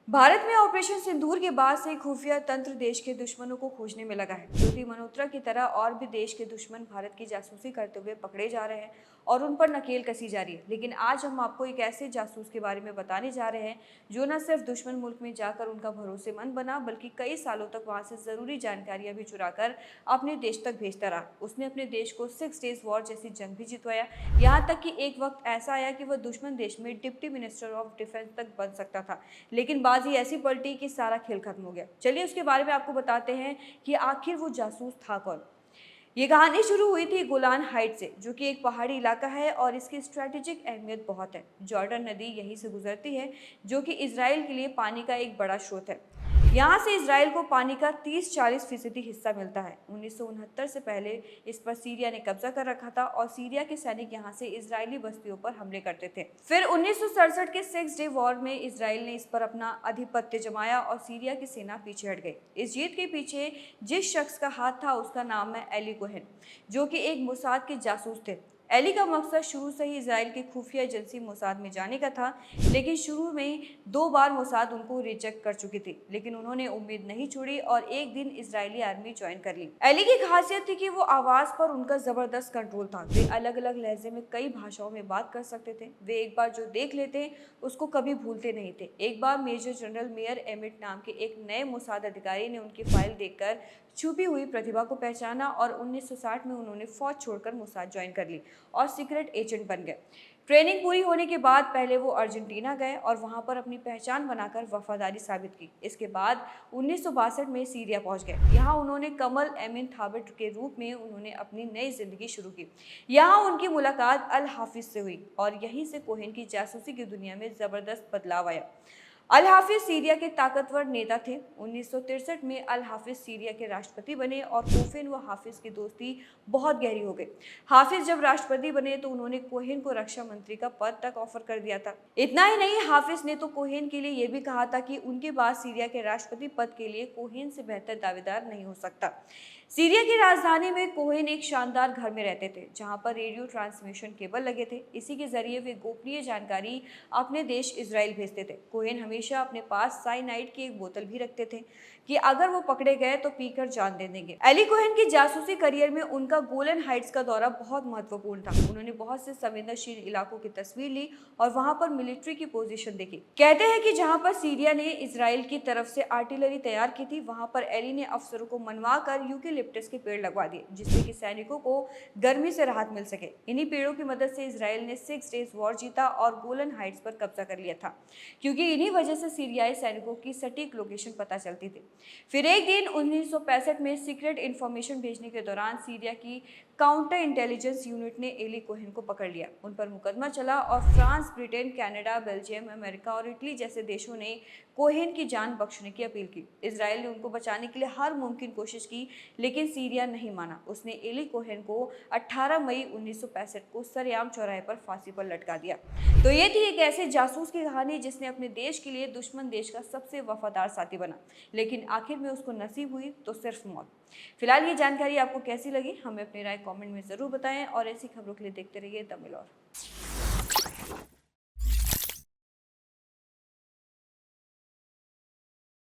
भारत में ऑपरेशन सिंदूर के बाद से खुफिया तंत्र देश के दुश्मनों को खोजने में लगा है। ज्योति मल्होत्रा की तरह और भी देश के दुश्मन भारत की जासूसी करते हुए पकड़े जा रहे हैं और उन पर नकेल कसी जा रही है। लेकिन आज हम आपको एक ऐसे जासूस के बारे में बताने जा रहे हैं जो न सिर्फ दुश्मन मुल्क में जाकर उनका भरोसेमंद बना, बल्कि कई सालों तक वहां से जरूरी जानकारियां भी चुराकर अपने देश तक भेजता रहा। उसने अपने देश को 6 डेज वॉर जैसी जंग भी जितवाया। यहाँ तक कि एक वक्त ऐसा आया कि वह दुश्मन देश में डिप्टी मिनिस्टर ऑफ डिफेंस तक बन सकता था। लेकिन बाजी ऐसी पलटी कि सारा खेल खत्म हो गया। चलिए उसके बारे में आपको बताते हैं कि आखिर वो जासूस था कौन। ये कहानी शुरू हुई थी गोलान हाइट से, जो कि एक पहाड़ी इलाका है और इसकी स्ट्रेटेजिक अहमियत बहुत है। जॉर्डन नदी यहीं से गुजरती है, जो कि इसराइल के लिए पानी का एक बड़ा स्रोत है। यहाँ से इसराइल को पानी का 30-40% हिस्सा मिलता है। 1969 से पहले इस पर सीरिया ने कब्जा कर रखा था और सीरिया के सैनिक यहाँ से इजरायली बस्तियों पर हमले करते थे। फिर 1967 के 6 डे वॉर में इसराइल ने इस पर अपना आधिपत्य जमाया और सीरिया की सेना पीछे हट गई। इस जीत के पीछे जिस शख्स का हाथ था उसका नाम है एली कोहेन, जो कि एक मोसाद के जासूस थे। एली का मकसद शुरू से ही इसराइल की खुफिया एजेंसी मोसाद में जाने का था, लेकिन शुरू में 2 बार मोसाद उनको रिजेक्ट कर चुकी थी। लेकिन उन्होंने उम्मीद नहीं छोड़ी और एक दिन इजरायली आर्मी ज्वाइन कर ली। एली की खासियत थी कि वो आवाज पर उनका जबरदस्त कंट्रोल था। वे अलग अलग लहजे में कई भाषाओं में बात कर सकते थे। वे एक बार जो देख लेते उसको कभी भूलते नहीं थे। एक बार मेजर जनरल मेयर एमिट नाम के एक नए मोसाद अधिकारी ने उनकी फाइल देखकर छुपी हुई प्रतिभा को पहचाना और 1960 में उन्होंने फौज छोड़कर मोसाद ज्वाइन कर ली और सीक्रेट एजेंट बन गए। ट्रेनिंग पूरी होने के बाद पहले वो अर्जेंटीना गए और वहां पर अपनी पहचान बनाकर वफादारी साबित की। इसके बाद 1962 में सीरिया पहुंच गए। यहाँ उन्होंने कमल एमिन थाबिट के रूप में उन्होंने अपनी नई जिंदगी शुरू की। यहाँ उनकी मुलाकात अल हाफिज से हुई और यहीं से कोहेन की जासूसी की दुनिया में जबरदस्त बदलाव आया। अल हाफिज सीरिया के ताकतवर नेता थे। 1963 में अल हाफिज सीरिया के राष्ट्रपति बने और कोहेन व हाफिज की दोस्ती बहुत गहरी हो गई। हाफिज जब राष्ट्रपति बने तो उन्होंने कोहेन को रक्षा मंत्री का पद तक ऑफर कर दिया था। इतना ही नहीं, हाफिज ने तो कोहेन के लिए यह भी कहा था कि उनके बाद सीरिया के राष्ट्रपति पद के लिए कोहेन से बेहतर दावेदार नहीं हो सकता। सीरिया की राजधानी में कोहेन एक शानदार घर में रहते थे, जहां पर रेडियो ट्रांसमिशन केबल लगे थे। इसी के जरिए वे गोपनीय जानकारी अपने देश इसराइल भेजते थे। कोहेन हमेशा अपने पास साइनाइड की एक बोतल भी रखते थे कि अगर वो पकड़े गए तो पीकर जान दे देंगे। एली कोहेन की जासूसी करियर में उनका गोलन हाइट्स का दौरा बहुत महत्वपूर्ण था। उन्होंने बहुत से संवेदनशील इलाकों की तस्वीर ली और वहां पर मिलिट्री की पोजीशन देखी। कहते हैं कि जहां पर सीरिया ने इसराइल की तरफ से आर्टिलरी तैयार की थी, वहां पर एली ने अफसरों को मनवा कर यूकेलिप्टस के पेड़ लगवा दिए, जिससे कि सैनिकों को गर्मी से राहत मिल सके। इन्हीं पेड़ों की मदद से इसराइल ने 6 डेज वॉर जीता और गोलन हाइट्स पर कब्जा कर लिया था, क्योंकि इन्हीं वजह से सीरियाई सैनिकों की सटीक लोकेशन पता चलती थी। फिर एक दिन 1965 में सीक्रेट इंफॉर्मेशन भेजने के दौरान सीरिया की काउंटर इंटेलिजेंस यूनिट ने एली कोहेन को पकड़ लिया। उन पर मुकदमा चला और France, Britain, Canada, Belgium, America और इटली जैसे देशों ने कोहेन की जान बख्शने की अपील की। इसराइल ने उनको बचाने के लिए हर मुमकिन कोशिश की, लेकिन सीरिया नहीं माना। उसने एली कोहेन को 18 मई 1965 को सरेआम चौराहे पर फांसी पर लटका दिया। तो ये थी एक ऐसे जासूस की कहानी जिसने अपने देश के लिए दुश्मन देश का सबसे वफादार साथी बना, लेकिन आखिर में उसको नसीब हुई तो सिर्फ मौत। फिलहाल ये जानकारी आपको कैसी लगी, हमें अपनी राय कमेंट में जरूर बताएं और ऐसी खबरों के लिए देखते रहिए द मिरर।